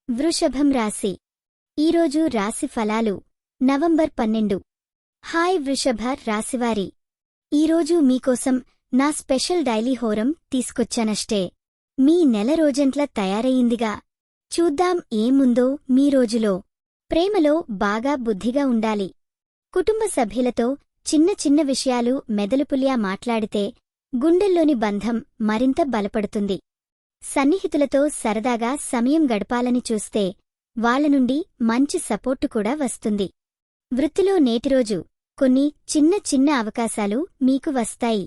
వృషభం రాశి ఈరోజు రాశి ఫలాలు నవంబర్ 12. హాయ్ వృషభ రాశివారి, ఈరోజు మీకోసం నా స్పెషల్ డైలీ హోరం తీసుకొచ్చానష్టే. మీ నెల రోజంట్ల తయారయిందిగా. చూద్దాం ఏముందో మీ రోజులో. ప్రేమలో బాగా బుద్ధిగా ఉండాలి. కుటుంబ సభ్యులతో చిన్న చిన్న విషయాలు మెదలుపుల్యా మాట్లాడితే గుండెల్లోని బంధం మరింత బలపడుతుంది. సన్నిహితులతో సరదాగా సమయం గడపాలని చూస్తే వాళ్లనుండి మంచి సపోర్టు కూడా వస్తుంది. వృత్తిలో నేటిరోజు కొన్ని చిన్న చిన్న అవకాశాలు మీకు వస్తాయి.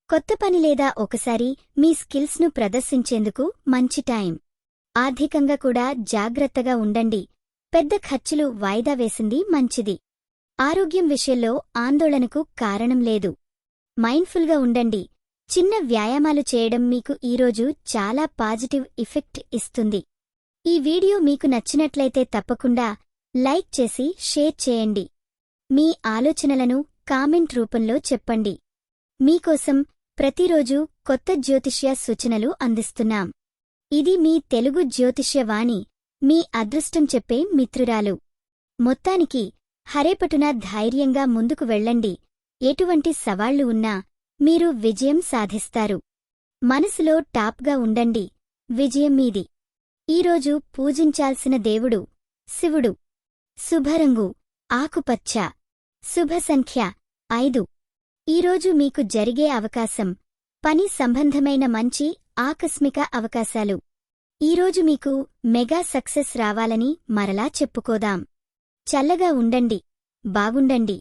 కొత్త పని లేదా ఒకసారి మీ స్కిల్స్ను ప్రదర్శించేందుకు మంచి టైం. ఆర్థికంగా కూడా జాగ్రత్తగా ఉండండి. పెద్ద ఖర్చులు వాయిదా వేసింది మంచిది. ఆరోగ్యం విషయంలో ఆందోళనకు కారణం లేదు. మైండ్ఫుల్గా ఉండండి. చిన్న వ్యాయామాలు చేయడం మీకు ఈరోజు చాలా పాజిటివ్ ఎఫెక్ట్ ఇస్తుంది. ఈ వీడియో మీకు నచ్చినట్లయితే తప్పకుండా లైక్ చేసి షేర్ చేయండి. మీ ఆలోచనలను కామెంట్ రూపంలో చెప్పండి. మీకోసం ప్రతిరోజు కొత్త జ్యోతిష్య సూచనలు అందిస్తున్నాం. ఇది మీ తెలుగు జ్యోతిష్యవాణి, మీ అదృష్టం చెప్పే మిత్రురాలు. మొత్తానికి హరేపటున ధైర్యంగా ముందుకు వెళ్ళండి. ఎటువంటి సవాళ్లు ఉన్నా మీరు విజయం సాధిస్తారు. మనసులో టాప్గా ఉండండి. విజయం మీది. ఈరోజు పూజించాల్సిన దేవుడు శివుడు. శుభరంగు ఆకుపచ్చ. శుభ సంఖ్య 5. ఈరోజు మీకు జరిగే అవకాశం పని సంబంధమైన మంచి ఆకస్మిక అవకాశాలు. ఈరోజు మీకు మెగా సక్సెస్ రావాలని మరలా చెప్పుకోదాం. చల్లగా ఉండండి. బాగుండండి.